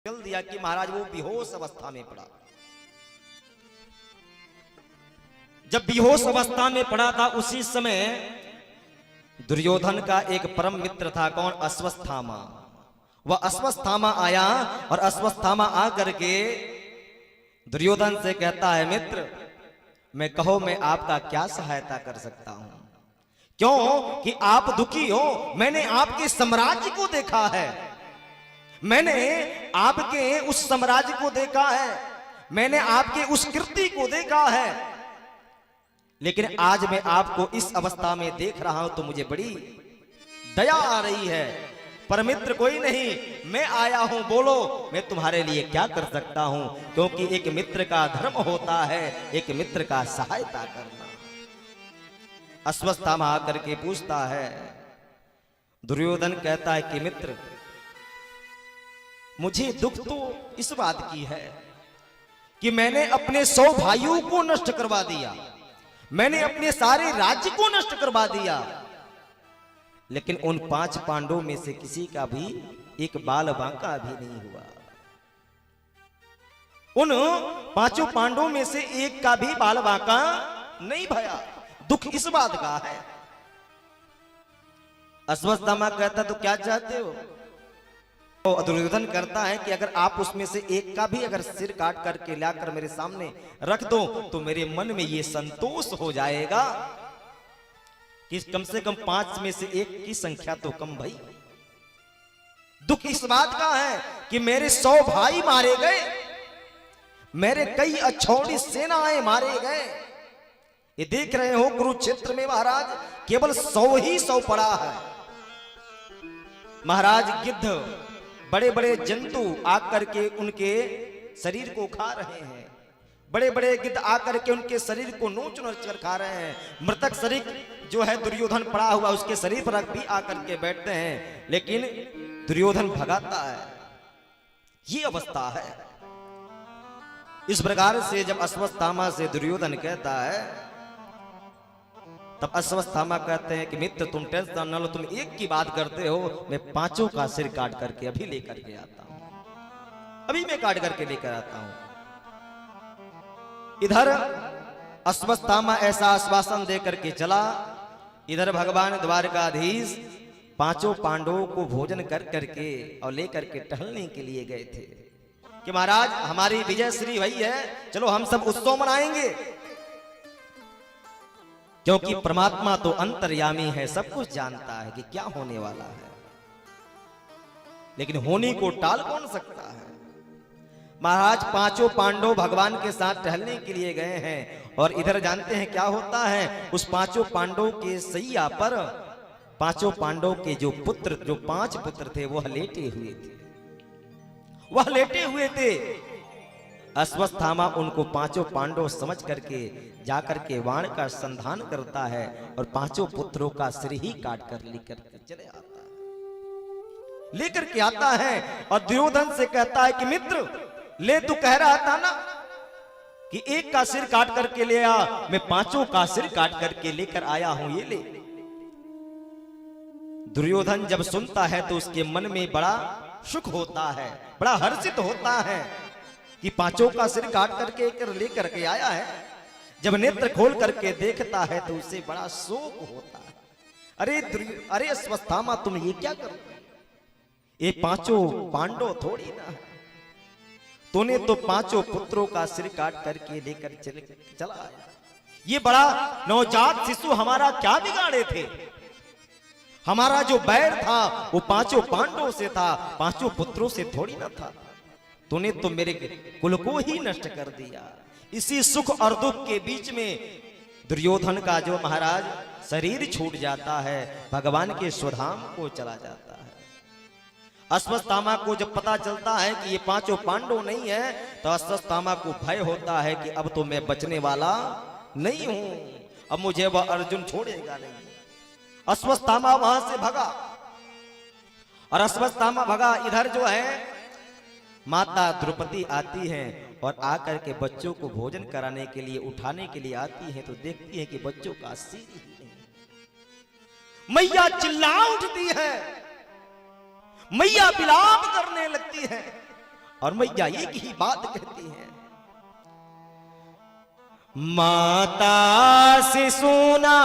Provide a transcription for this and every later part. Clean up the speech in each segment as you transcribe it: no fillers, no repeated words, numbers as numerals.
चल दिया कि महाराज वो बेहोश अवस्था में पड़ा। जब बेहोश अवस्था में पड़ा था उसी समय दुर्योधन का एक परम मित्र था, कौन? अश्वत्थामा। वह अश्वत्थामा आया और अश्वत्थामा आकर के दुर्योधन से कहता है, मित्र मैं कहो मैं आपका क्या सहायता कर सकता हूं? क्यों कि आप दुखी हो? मैंने आपके साम्राज्य को देखा है, मैंने आपके उस साम्राज्य को देखा है, मैंने आपके उस कृति को देखा है, लेकिन आज मैं आपको इस अवस्था में देख रहा हूं तो मुझे बड़ी दया आ रही है। पर मित्र कोई नहीं, मैं आया हूं, बोलो मैं तुम्हारे लिए क्या कर सकता हूं? क्योंकि एक मित्र का धर्म होता है एक मित्र का सहायता करना। अश्वत्थामा आकर के पूछता है, दुर्योधन कहता है कि मित्र मुझे दुख तो इस बात की है कि मैंने अपने 100 भाइयों को नष्ट करवा दिया, मैंने अपने सारे राज्य को नष्ट करवा दिया, लेकिन उन 5 पांडवों में से किसी का भी एक बाल बांका भी नहीं हुआ। उन 5 पांडवों में से एक का भी बाल बांका नहीं भया। दुख इस बात का है। अश्वत्थामा कहता तो क्या चाहते हो? तो दुर्योधन करता है कि अगर आप उसमें से एक का भी अगर सिर काट करके लाकर मेरे सामने रख दो तो मेरे मन में ये संतोष हो जाएगा कि कम से कम 5 में से एक की संख्या तो कम भई। दुख इस बात का है कि मेरे 100 भाई मारे गए, मेरे कई अछौड़ी सेनाएं मारे गए। ये देख रहे हो कुरुक्षेत्र में महाराज केवल 100 ही 100 पड़ा है। महाराज गिद्ध बड़े बड़े जंतु आकर के उनके शरीर को खा रहे हैं, बड़े बड़े गिद्ध आकर के उनके शरीर को नोच नोच कर खा रहे हैं। मृतक शरीर जो है दुर्योधन पड़ा हुआ उसके शरीर पर भी आकर के बैठते हैं, लेकिन दुर्योधन भगाता है। ये अवस्था है। इस प्रकार से जब अश्वत्थामा से दुर्योधन कहता है तब अश्वत्थामा कहते हैं कि मित्र तुम टेंशन न लो, तुम एक की बात करते हो, मैं 5 का सिर काट करके अभी लेकर के आता हूं, अभी मैं काट करके लेकर आता हूं। इधर अश्वत्थामा ऐसा आश्वासन देकर के चला, इधर भगवान द्वारकाधीश 5 पांडवों को भोजन कर करके और लेकर के टहलने के लिए गए थे कि महाराज हमारी विजय श्री भई है, चलो हम सब उत्सव मनाएंगे। क्योंकि परमात्मा तो अंतर्यामी है, सब कुछ जानता है कि क्या होने वाला है, लेकिन होने को टाल कौन सकता है। महाराज 5 पांडव भगवान के साथ टहलने के लिए गए हैं और इधर जानते हैं क्या होता है, उस 5 पांडवों के सैया पर 5 पांडव के जो 5 पुत्र थे वह लेटे हुए थे, वह लेटे हुए थे। अश्वत्थामा उनको 5 पांडव समझ करके जाकर के वाण का संधान करता है और 5 पुत्रों का सिर ही काट कर लेकर के चले आता है, लेकर के आता है और दुर्योधन से कहता है कि मित्र ले, तू कह रहा था ना कि एक का सिर काट करके ले आ, मैं 5 का सिर काट करके लेकर आया हूं, ये ले। दुर्योधन जब सुनता है तो उसके मन में बड़ा सुख होता है, बड़ा हर्षित होता है कि 5 का सिर काट करके लेकर के आया है। जब नेत्र खोल करके देखता है तो उसे बड़ा शोक होता है। अरे अश्वत्थामा तुम ये क्या कर रहे हो? ये 5 पांडव थोड़ी ना है, तूने तो 5 पुत्रों का सिर काट करके लेकर चला आया। ये बड़ा नवजात शिशु हमारा क्या बिगाड़े थे? हमारा जो बैर था वो 5 पांडवों से था, 5 पुत्रों से थोड़ी ना था। तूने तो मेरे कुल को ही नष्ट कर दिया। इसी सुख और दुख के बीच में दुर्योधन का जो महाराज शरीर छूट जाता है, भगवान के स्वधाम को चला जाता है। अश्वत्थामा को जब पता चलता है कि ये 5 पांडव नहीं है तो अश्वत्थामा को भय होता है कि अब तो मैं बचने वाला नहीं हूं, अब मुझे वह अर्जुन छोड़ेगा नहीं। अश्वत्थामा वहां से भगा और अश्वत्थामा भगा, इधर जो है माता द्रौपदी आती हैं और आकर के बच्चों को भोजन कराने के लिए उठाने के लिए आती हैं तो देखती है कि बच्चों का सिर ही नहीं। मैया चिल्ला उठती है, मैया विलाप करने लगती है। और मैया एक ही बात कहती है, माता शिशूनां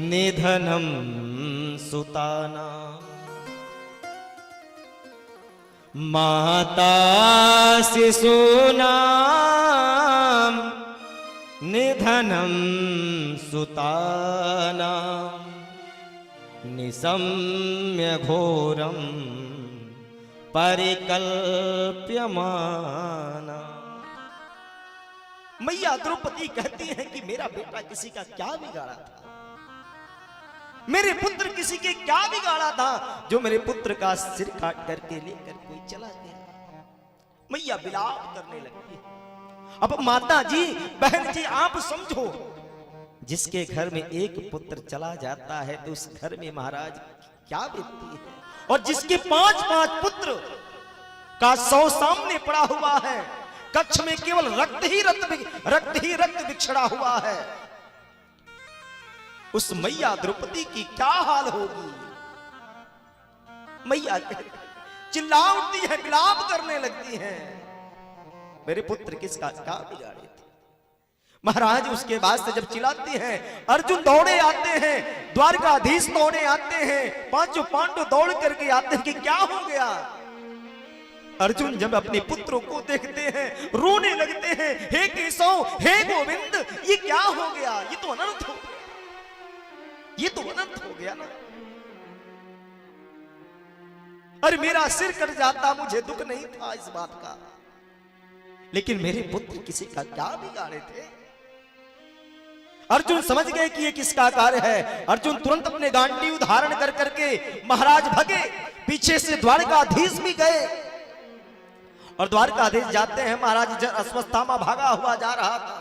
निधनं सुतानां, माता शिशूनां निधनं सुतानां, निशम्य घोरं परिकल्प्यमाना। मैया द्रौपदी कहती है कि मेरा बेटा किसी का क्या बिगाड़ा था, मेरे पुत्र किसी के क्या बिगाड़ा था जो मेरे पुत्र का सिर काट करके लेकर कोई चला गया। मैया विलाप करने लगी। अब माता जी, बहन जी, आप समझो, जिसके घर में एक पुत्र चला जाता है तो उस घर में महाराज क्या बीतती है, और जिसके 5-5 पुत्र का 100 सामने पड़ा हुआ है, कक्ष में केवल रक्त ही रक्त बिछड़ा हुआ है, उस मैया द्रौपदी की क्या हाल होगी। मैया चिल्ला उठती है, विलाप करने लगती है, मेरे पुत्र किसका क्या बिगाड़े थे। महाराज उसके बाद से जब चिल्लाती हैं, अर्जुन दौड़े आते हैं, द्वारकाधीश दौड़े आते हैं, 5 पांडव दौड़ करके आते हैं कि क्या हो गया। अर्जुन जब अपने पुत्रों को देखते हैं रोने लगते हैं, हे केशव, हे गोविंद, ये क्या हो गया, ये तो अनर्थ हो गया, ये तो अनर्थ हो गया ना। अरे मेरा सिर कट जाता, मुझे दुख नहीं था इस बात का, लेकिन मेरे पुत्र किसी का क्या बिगाड़े थे। अर्जुन समझ गए कि ये किसका कार्य है। अर्जुन तुरंत अपने गांडी धारण कर करके महाराज भगे, पीछे से द्वारकाधीश भी गए, और द्वारकाधीश जाते हैं, महाराज अश्वत्थामा भागा हुआ जा रहा था,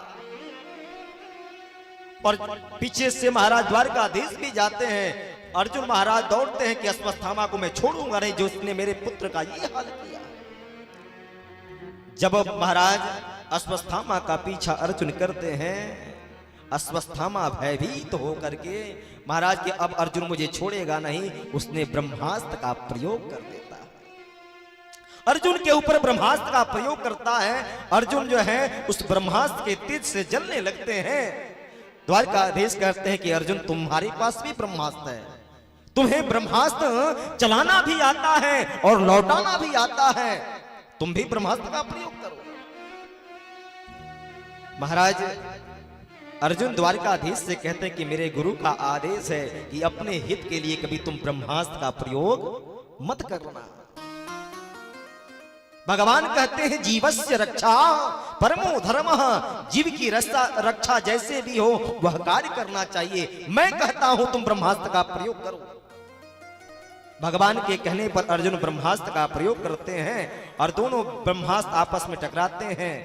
और पीछे से महाराज द्वारकाधीश भी जाते हैं। अर्जुन महाराज दौड़ते हैं कि अश्वत्थामा को मैं छोड़ूंगा नहीं, जो उसने मेरे पुत्र का ये हाल किया। जब महाराज अश्वत्थामा का पीछा अर्जुन करते हैं, अश्वत्थामा भयभीत तो होकर के महाराज के अब अर्जुन मुझे छोड़ेगा नहीं, उसने ब्रह्मास्त्र का प्रयोग कर देता है। अर्जुन के ऊपर ब्रह्मास्त्र का प्रयोग करता है। अर्जुन जो है उस ब्रह्मास्त्र के तेज से जलने लगते हैं। द्वारकाधीश कहते हैं कि अर्जुन तुम्हारे पास भी ब्रह्मास्त्र है, तुम्हें ब्रह्मास्त्र चलाना भी आता है और लौटाना भी आता है, तुम भी ब्रह्मास्त्र का प्रयोग करो। महाराज अर्जुन द्वारकाधीश से कहते हैं कि मेरे गुरु का आदेश है कि अपने हित के लिए कभी तुम ब्रह्मास्त्र का प्रयोग मत करना। भगवान कहते हैं जीवस्य रक्षा परमो धर्मः, जीव की रक्षा जैसे भी हो वह कार्य करना चाहिए। मैं कहता हूं तुम ब्रह्मास्त्र का प्रयोग करो। भगवान के कहने पर अर्जुन ब्रह्मास्त्र का प्रयोग करते हैं और दोनों ब्रह्मास्त्र आपस में टकराते हैं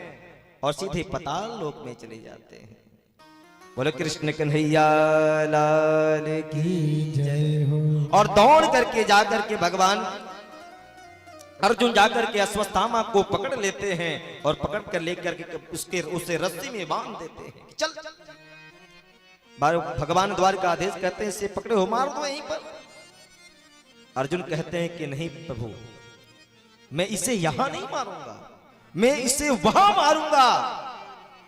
और सीधे पाताल लोक में चले जाते हैं। बोलो कृष्ण कन्हैया लाल की जय हो। और दौड़ करके जाकर के भगवान अर्जुन जाकर के अश्वत्थामा को पकड़ लेते हैं और पकड़ कर लेकर के उसे रस्सी में बांध देते हैं। चल भगवान द्वारकाधीश कहते हैं इसे पकड़े हो, मार दो यहीं पर। अर्जुन कहते हैं कि नहीं प्रभु, मैं इसे यहां नहीं मारूंगा, मैं इसे वहां मारूंगा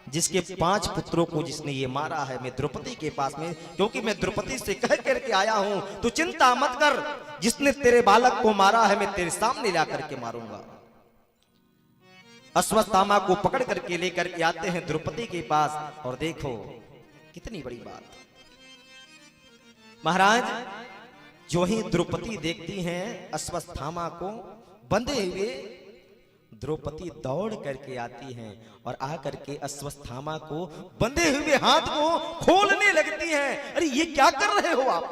जिसके 5 पुत्रों को जिसने ये मारा है। मैं द्रौपदी के पास में, क्योंकि मैं द्रौपदी से कह करके आया हूं, तो चिंता मत कर, जिसने तेरे बालक को मारा है मैं तेरे सामने ला करके मारूंगा। अश्वत्थामा को पकड़ करके लेकर के आते हैं द्रौपदी के पास, और देखो कितनी बड़ी बात। महाराज जो ही द्रौपदी देखती हैं अश्वत्थामा को बंधे हुए, द्रौपदी दौड़ करके आती हैं और आकर के अश्वत्थामा को बंधे हुए हाथ को खोलने लगती हैं। अरे ये क्या कर रहे हो आप?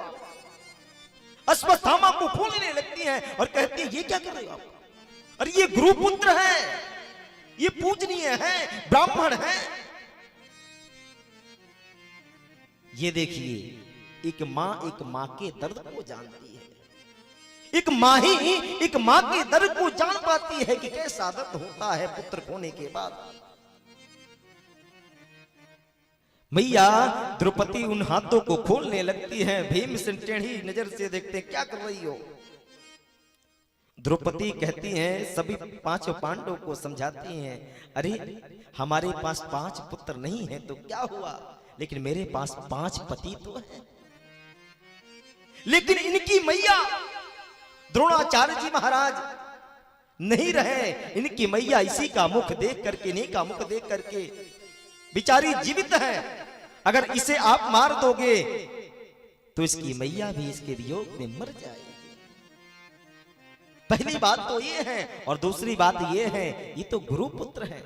अश्वत्थामा को खोलने लगती हैं और कहती हैं ये क्या कर रहे हो आप? अरे ये गुरुपुत्र है, ये पूजनीय है, ब्राह्मण है। ये देखिए एक मां के दर्द को जानती है, एक मां के दर्द को जान पाती है कि कैसा दर्द होता है पुत्र खोने के बाद। मैया द्रौपदी उन हाथों को खोलने लगती है। भीमसेन टेढ़ी नजर से देखते क्या कर रही हो? द्रौपदी कहती हैं, सभी पांचों पांडवों को समझाती हैं, अरे हमारे पास 5 पुत्र नहीं है तो क्या हुआ, लेकिन मेरे पास 5 पति तो है। लेकिन इनकी मैया द्रोणाचार्य जी महाराज नहीं रहे। इनकी मैया इसी का मुख देख करके, इन्हीं का मुख देख करके बेचारी जीवित है। अगर इसे आप मार दोगे तो इसकी मैया भी इसके वियोग में मर जाएगी। पहली बात तो ये है, और दूसरी बात ये है, ये तो गुरु पुत्र है।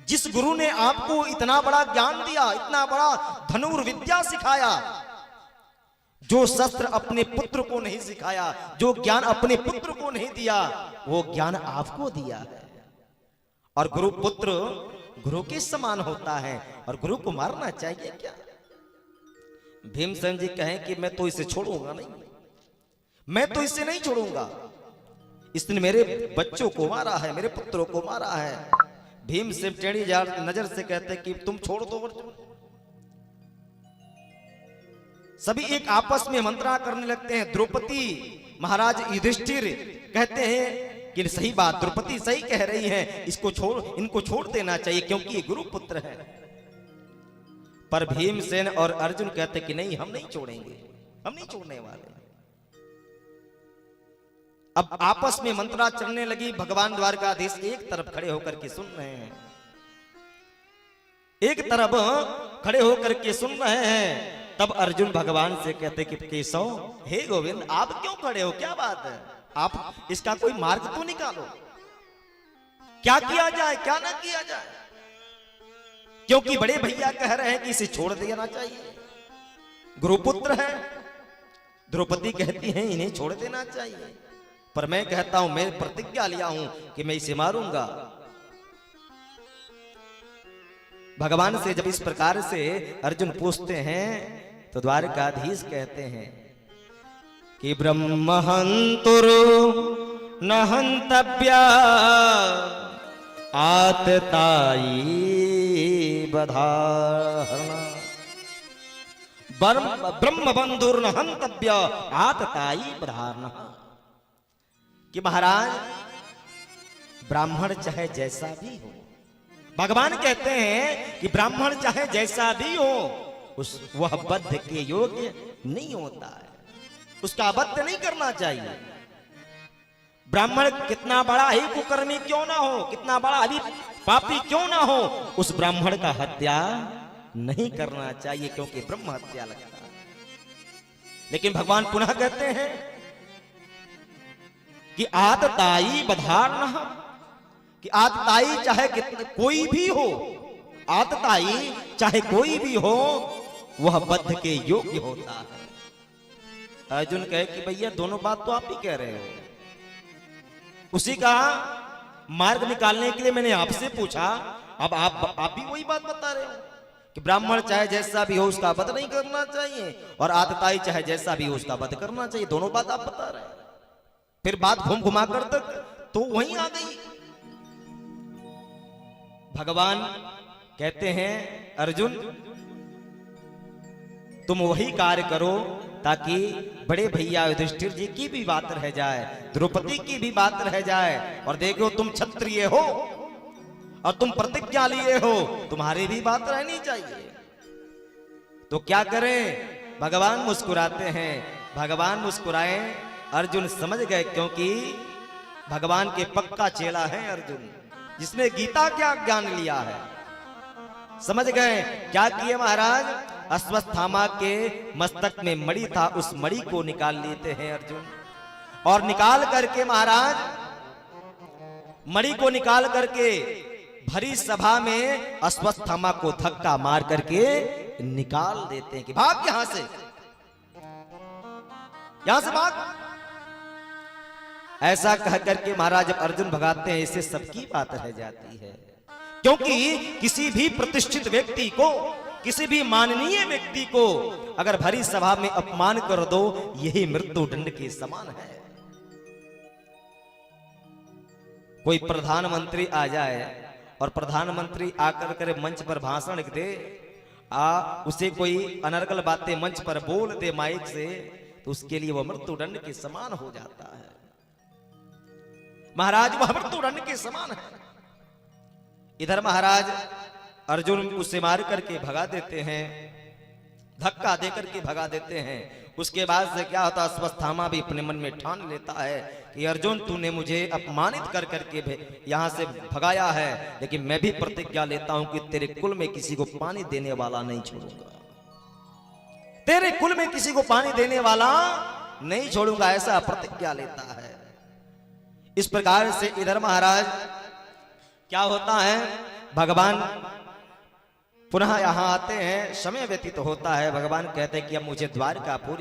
जिस गुरु ने आपको इतना बड़ा ज्ञान दिया, इतना बड़ा धनुर्विद्या सिखाया, जो शस्त्र अपने पुत्र को नहीं सिखाया, जो ज्ञान अपने पुत्र को नहीं दिया, वो ज्ञान आपको दिया है। और गुरु पुत्र गुरु के समान होता है, और गुरु को मारना चाहिए क्या? भीमसेन जी कहें कि मैं तो इसे छोड़ूंगा नहीं, मैं तो इसे नहीं छोड़ूंगा। इसने मेरे बच्चों को मारा है, मेरे पुत्रों को मारा है। भीमसेन टेढ़ी नजर से कहते कि तुम छोड़ दो अर्जुन। सभी एक आपस में मंत्रणा करने लगते हैं। द्रौपदी महाराज युधिष्ठिर कहते हैं कि सही बात, द्रौपदी सही कह रही है, इनको छोड़ देना चाहिए क्योंकि ये गुरु पुत्र है। पर भीमसेन और अर्जुन कहते कि नहीं, हम नहीं छोड़ेंगे, हम नहीं छोड़ने वाले। अब आपस में मंत्रणा चलने लगी। भगवान द्वारकाधीश एक तरफ खड़े होकर के सुन रहे हैं, एक तरफ खड़े होकर के सुन रहे हैं। तब अर्जुन भगवान से कहते कि केशव, हे गोविंद, आप क्यों खड़े हो, क्या बात है? आप इसका कोई मार्ग तो निकालो, क्या किया जाए, क्या ना किया जाए? क्योंकि बड़े भैया कह रहे हैं कि इसे छोड़ देना चाहिए, गुरुपुत्र है। द्रौपदी कहती है इन्हें छोड़ देना चाहिए, पर मैं कहता हूं, मैं प्रतिज्ञा लिया हूं कि मैं इसे मारूंगा। भगवान से जब इस प्रकार से अर्जुन पूछते हैं तो द्वारकाधीश कहते हैं कि ब्रह्म हंतुरु न हंतव्या आतताई बधारणा, ब्रह्म बंधुर न हंतव्या आतताई बधारणा। कि महाराज, ब्राह्मण चाहे जैसा भी हो, भगवान कहते हैं कि ब्राह्मण चाहे जैसा भी हो, वह बद्ध के योग्य नहीं होता है, उसका बद्ध नहीं करना चाहिए। ब्राह्मण कितना बड़ा ही कुकर्मी क्यों ना हो, कितना बड़ा ही पापी क्यों ना हो, उस ब्राह्मण का हत्या नहीं करना चाहिए, क्योंकि ब्रह्म हत्या लगता है। लेकिन भगवान पुनः कहते हैं कि आतताई बधारणः, कि आतताई चाहे कोई भी हो, आतताई चाहे कोई भी हो, वह बद्ध के योग्य होता है। अर्जुन कहे कि भैया दोनों बात तो आप ही कह रहे हो, उसी का मार्ग निकालने के लिए मैंने आपसे पूछा, अब आप भी वही बात बता रहे हो कि ब्राह्मण चाहे जैसा भी हो उसका वध नहीं करना चाहिए, और आतताई चाहे जैसा भी हो उसका वध करना चाहिए। दोनों बात आप बता रहे हैं। फिर बात घूम घुमा कर तक तो वहीं आ गई। भगवान कहते हैं अर्जुन, तुम वही कार्य करो ताकि बड़े भैया युधिष्ठिर जी की भी बात रह जाए, द्रौपदी की भी बात रह जाए। और देखो, तुम क्षत्रिय हो और तुम प्रतिज्ञा लिए हो, तुम्हारी भी बात रहनी चाहिए। तो क्या करें? भगवान मुस्कुराते हैं। भगवान मुस्कुराए, अर्जुन समझ गए, क्योंकि भगवान के पक्का चेला है अर्जुन, जिसने गीता क्या ज्ञान लिया है। समझ गए क्या किए महाराज? अश्वत्थामा के मस्तक में मणि था, उस मणि को निकाल लेते हैं अर्जुन, और निकाल करके महाराज मणि को निकाल करके भरी सभा में अश्वत्थामा को धक्का मार करके निकाल देते हैं कि भाग यहां से, यहां से भाग। ऐसा कह करके महाराज जब अर्जुन भगाते हैं, इससे सबकी बात रह जाती है। क्योंकि किसी भी प्रतिष्ठित व्यक्ति को, किसी भी माननीय व्यक्ति को अगर भरी सभा में अपमान कर दो, यही मृत्यु दंड के समान है। कोई प्रधानमंत्री आ जाए और प्रधानमंत्री आकर कर मंच पर भाषण दे, उसे कोई अनर्गल बातें मंच पर बोल दे माइक से, तो उसके लिए वह मृत्यु दंड के समान हो जाता है। महाराज वह तो रण के समान है। इधर महाराज अर्जुन उसे मार करके भगा देते हैं, धक्का दे करके भगा देते हैं। उसके बाद से क्या होता, अश्वत्थामा भी अपने मन में ठान लेता है कि अर्जुन तूने मुझे अपमानित कर करके यहां से भगाया है, लेकिन मैं भी प्रतिज्ञा लेता हूं कि तेरे कुल में किसी को पानी देने वाला नहीं छोड़ूंगा, तेरे कुल में किसी को पानी देने वाला नहीं छोड़ूंगा, ऐसा प्रतिज्ञा लेता है। इस प्रकार से इधर महाराज क्या होता है, भगवान पुनः यहां आते हैं, समय व्यतीत होता है। भगवान कहते हैं कि अब मुझे द्वारकापुरी